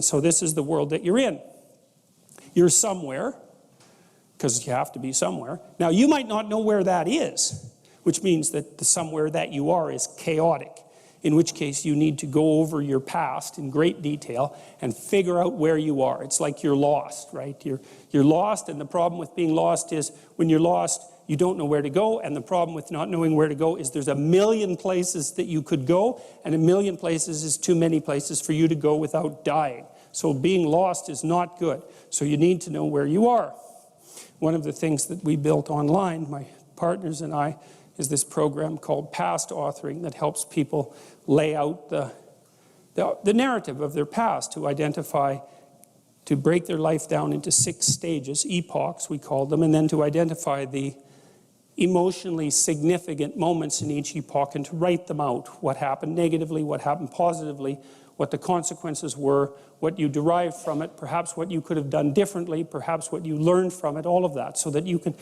so this is the world that you're in. You're somewhere, because you have to be somewhere. Now, you might not know where that is, which means that the somewhere that you are is chaotic, in which case you need to go over your past in great detail and figure out where you are. It's like you're lost, right? You're lost, and the problem with being lost is when you're lost, you don't know where to go, and the problem with not knowing where to go is there's a million places that you could go, and a million places is too many places for you to go without dying. So being lost is not good. So you need to know where you are. One of the things that we built online, my partners and I, is this program called Past Authoring that helps people lay out the narrative of their past, to identify, to break their life down into 6 stages, epochs we call them, and then to identify the emotionally significant moments in each epoch and to write them out. What happened negatively, what happened positively, what the consequences were, what you derived from it, perhaps what you could have done differently, perhaps what you learned from it, all of that, so that you can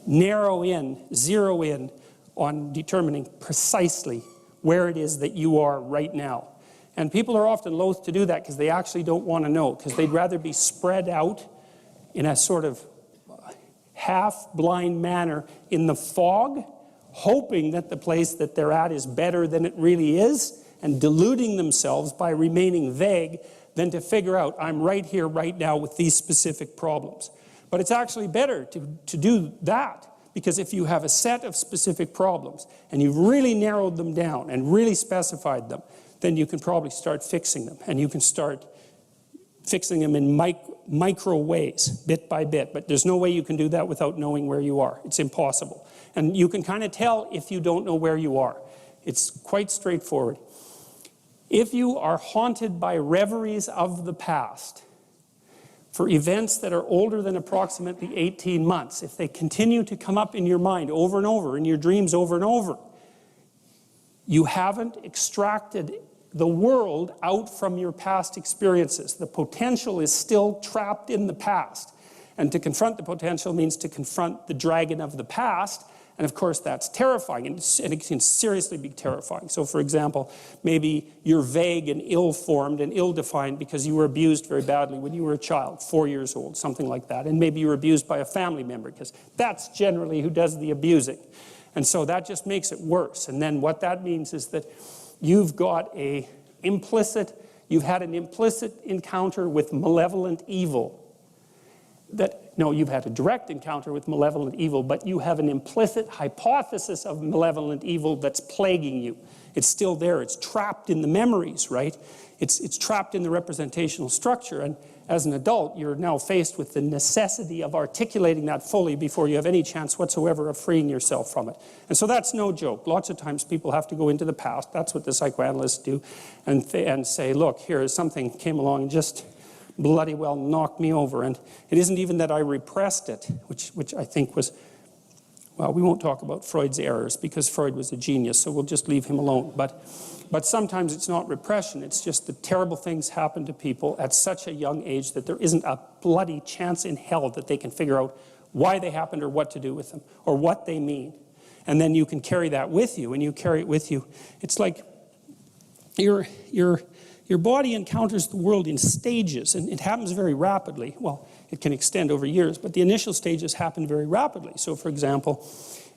narrow in, zero in on determining precisely where it is that you are right now. And people are often loath to do that because they actually don't want to know, because they'd rather be spread out in a sort of half-blind manner in the fog, hoping that the place that they're at is better than it really is, and deluding themselves by remaining vague, than to figure out, I'm right here, right now, with these specific problems. But it's actually better to do that, because if you have a set of specific problems, and you've really narrowed them down, and really specified them, then you can probably start fixing them, and you can start fixing them in micro ways, bit by bit. But there's no way you can do that without knowing where you are. It's impossible. And you can kind of tell if you don't know where you are. It's quite straightforward. If you are haunted by reveries of the past, for events that are older than approximately 18 months, if they continue to come up in your mind over and over, in your dreams over and over, you haven't extracted the world out from your past experiences. The potential is still trapped in the past. And to confront the potential means to confront the dragon of the past. And of course, that's terrifying, and it can seriously be terrifying. So for example, maybe you're vague and ill-formed and ill-defined because you were abused very badly when you were a child, 4 years old, something like that. And maybe you were abused by a family member, because that's generally who does the abusing. And so that just makes it worse. And then what that means is that you've got you've had an implicit encounter with malevolent evil. No, you've had a direct encounter with malevolent evil, but you have an implicit hypothesis of malevolent evil that's plaguing you. It's still there. It's trapped in the memories, right? It's trapped in the representational structure. And as an adult, you're now faced with the necessity of articulating that fully before you have any chance whatsoever of freeing yourself from it. And so that's no joke. Lots of times people have to go into the past. That's what the psychoanalysts do, and say, look, here is something came along and just bloody well knocked me over. And it isn't even that I repressed it, which I think was, well, we won't talk about Freud's errors because Freud was a genius, so we'll just leave him alone. But sometimes it's not repression, it's just that terrible things happen to people at such a young age that there isn't a bloody chance in hell that they can figure out why they happened or what to do with them or what they mean. And then you can carry that with you, and you carry it with you. It's like your body encounters the world in stages, and it happens very rapidly. Well, it can extend over years, but the initial stages happen very rapidly. So, for example,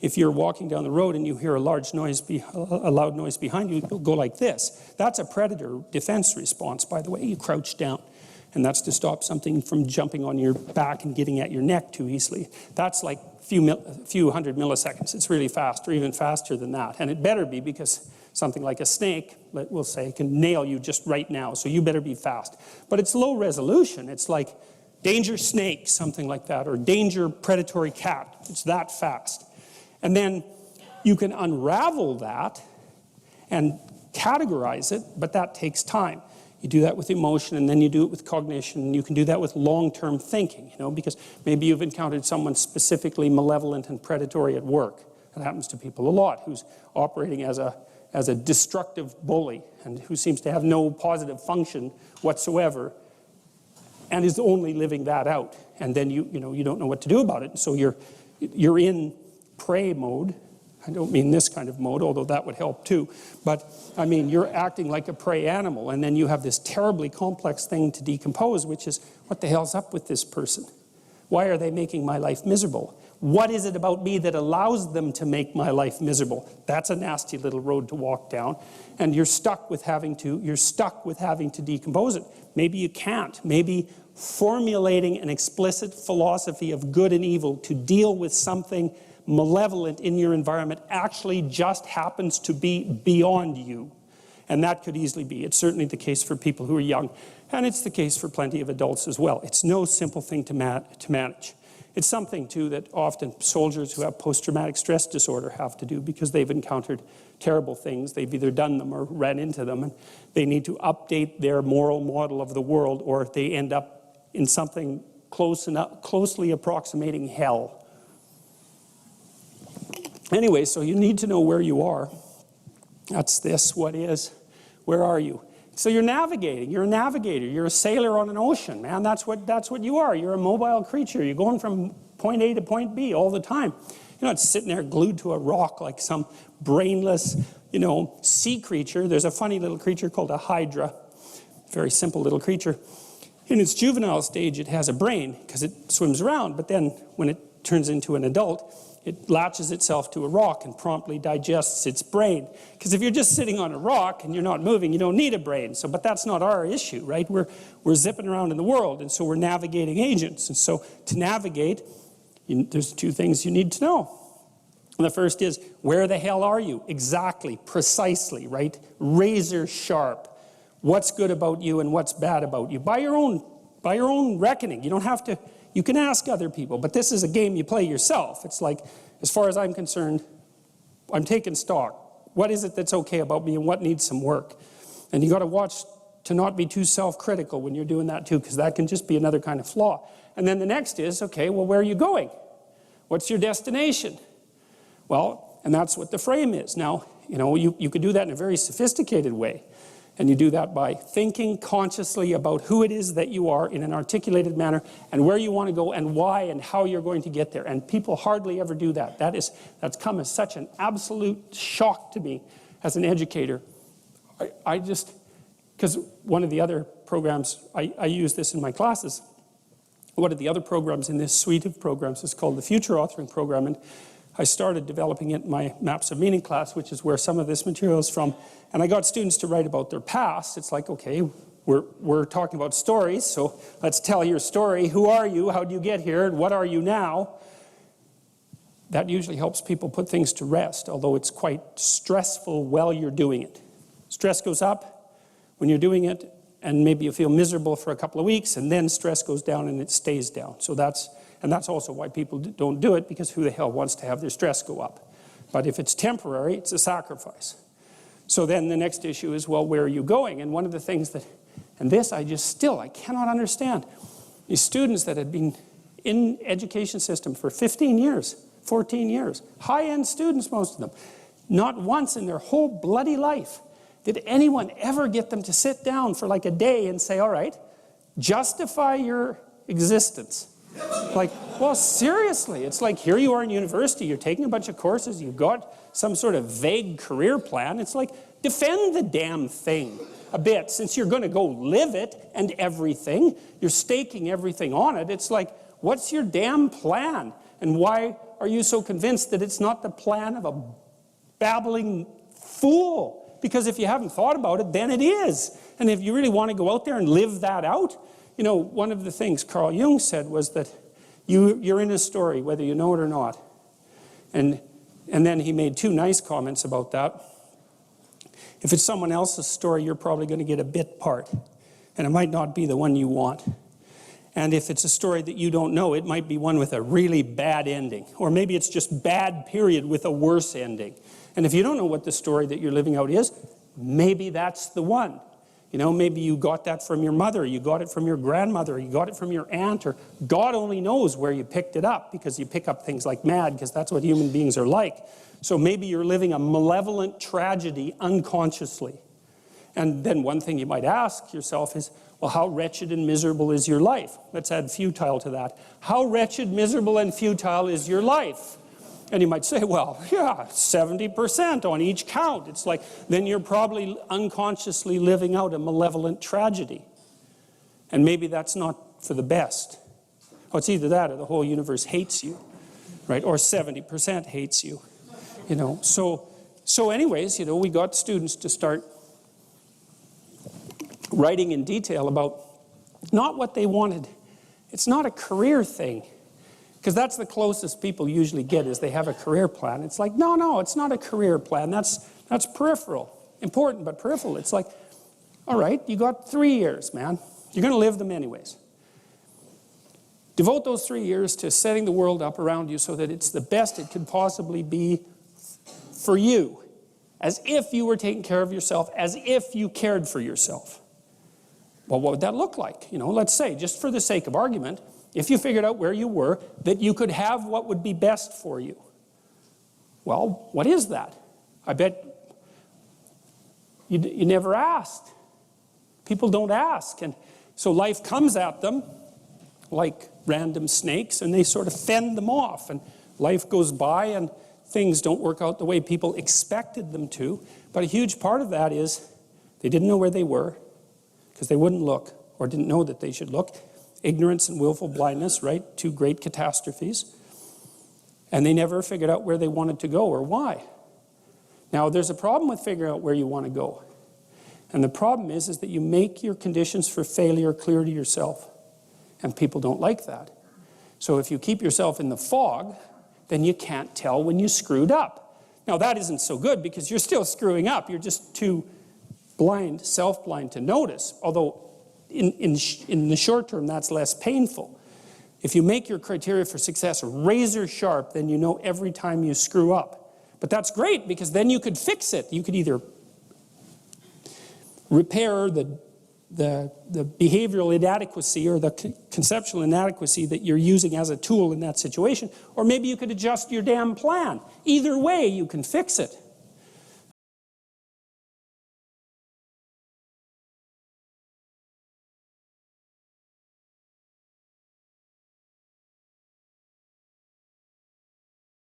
if you're walking down the road and you hear a loud noise behind you, you'll go like this. That's a predator defense response, by the way. You crouch down, and that's to stop something from jumping on your back and getting at your neck too easily. That's like a few hundred milliseconds. It's really fast, or even faster than that. And it better be, because something like a snake, we'll say, can nail you just right now, so you better be fast. But it's low resolution. It's like danger snake, something like that, or danger predatory cat. It's that fast. And then you can unravel that and categorize it, but that takes time. You do that with emotion, and then you do it with cognition, and you can do that with long-term thinking, because maybe you've encountered someone specifically malevolent and predatory at work. That happens to people a lot, who's operating as a destructive bully and who seems to have no positive function whatsoever and is only living that out. And then you don't know what to do about it. So you're in prey mode, I don't mean this kind of mode, although that would help too. But I mean, you're acting like a prey animal, and then you have this terribly complex thing to decompose, which is, what the hell's up with this person? Why are they making my life miserable? What is it about me that allows them to make my life miserable? That's a nasty little road to walk down. And you're stuck with having to decompose it. Maybe you can't. Maybe formulating an explicit philosophy of good and evil to deal with something malevolent in your environment actually just happens to be beyond you. And that could easily be. It's certainly the case for people who are young. And it's the case for plenty of adults as well. It's no simple thing to manage. It's something, too, that often soldiers who have post-traumatic stress disorder have to do because they've encountered terrible things. They've either done them or ran into them, and they need to update their moral model of the world, or they end up in something closely approximating hell. Anyway, so you need to know where you are. That's this, what is, where are you? So you're navigating, you're a navigator, you're a sailor on an ocean, man. That's what you are. You're a mobile creature. You're going from point A to point B all the time. You're not sitting there glued to a rock like some brainless, sea creature. There's a funny little creature called a hydra, very simple little creature. In its juvenile stage, it has a brain because it swims around, but then when it turns into an adult, it latches itself to a rock and promptly digests its brain. Because if you're just sitting on a rock and you're not moving, you don't need a brain. But that's not our issue, right? We're zipping around in the world, and so we're navigating agents. And so to navigate, there's two things you need to know. And the first is, where the hell are you? Exactly, precisely, right? Razor sharp. What's good about you and what's bad about you? By your own reckoning. You don't have to. You can ask other people, but this is a game you play yourself. It's like, as far as I'm concerned, I'm taking stock. What is it that's okay about me and what needs some work? And you got to watch to not be too self-critical when you're doing that too, because that can just be another kind of flaw. And then the next is, okay, well, where are you going? What's your destination? Well, and that's what the frame is. Now, you could do that in a very sophisticated way. And you do that by thinking consciously about who it is that you are in an articulated manner and where you want to go and why and how you're going to get there. And people hardly ever do that. That's come as such an absolute shock to me as an educator. Because one of the other programs, I use this in my classes. One of the other programs in this suite of programs is called the Future Authoring Program. And I started developing it in my Maps of Meaning class, which is where some of this material is from. And I got students to write about their past. It's like, okay, we're talking about stories, so let's tell your story. Who are you? How did you get here? And what are you now? That usually helps people put things to rest, although it's quite stressful while you're doing it. Stress goes up when you're doing it, and maybe you feel miserable for a couple of weeks, and then stress goes down and it stays down. So that's also why people don't do it, because who the hell wants to have their stress go up? But if it's temporary, it's a sacrifice. So then the next issue is, well, where are you going? And one of the things that, and this I cannot understand. These students that had been in education system for 15 years, 14 years, high-end students, most of them, not once in their whole bloody life did anyone ever get them to sit down for like a day and say, all right, justify your existence. Like, well, seriously, it's like here you are in university, you're taking a bunch of courses, you've got some sort of vague career plan. It's like, defend the damn thing a bit, since you're going to go live it and everything. You're staking everything on it. It's like, what's your damn plan? And why are you so convinced that it's not the plan of a babbling fool? Because if you haven't thought about it, then it is. And if you really want to go out there and live that out, one of the things Carl Jung said was that you're in a story, whether you know it or not. And then he made two nice comments about that. If it's someone else's story, you're probably going to get a bit part. And it might not be the one you want. And if it's a story that you don't know, it might be one with a really bad ending. Or maybe it's just bad, period, with a worse ending. And if you don't know what the story that you're living out is, maybe that's the one. Maybe you got that from your mother, you got it from your grandmother, you got it from your aunt, or God only knows where you picked it up, because you pick up things like mad, because that's what human beings are like. So maybe you're living a malevolent tragedy unconsciously. And then one thing you might ask yourself is, well, how wretched and miserable is your life? Let's add futile to that. How wretched, miserable, and futile is your life? And you might say, well, yeah, 70% on each count. It's like, then you're probably unconsciously living out a malevolent tragedy. And maybe that's not for the best. Well, it's either that or the whole universe hates you, right? Or 70% hates you, you know. So anyways, you know, we got students to start writing in detail about not what they wanted. It's not a career thing. Because that's the closest people usually get, is they have a career plan. It's like, no, it's not a career plan. That's peripheral. Important, but peripheral. It's like, all right, you got 3 years, man. You're going to live them anyways. Devote those 3 years to setting the world up around you so that it's the best it could possibly be for you. As if you were taking care of yourself, as if you cared for yourself. Well, what would that look like? You know, let's say, just for the sake of argument, if you figured out where you were, that you could have what would be best for you. Well, what is that? I bet you never asked. People don't ask. And so life comes at them like random snakes, and they sort of fend them off. And life goes by, and things don't work out the way people expected them to. But a huge part of that is they didn't know where they were because they wouldn't look or didn't know that they should look. Ignorance and willful blindness, right? Two great catastrophes. And they never figured out where they wanted to go or why. Now, there's a problem with figuring out where you want to go. And the problem is that you make your conditions for failure clear to yourself. And people don't like that. So if you keep yourself in the fog, then you can't tell when you screwed up. Now, that isn't so good because you're still screwing up. You're just too blind, self-blind to notice. Although in the short term, that's less painful. If you make your criteria for success razor sharp, then you know every time you screw up. But that's great because then you could fix it. You could either repair the behavioral inadequacy or the conceptual inadequacy that you're using as a tool in that situation, or maybe you could adjust your damn plan. Either way, you can fix it.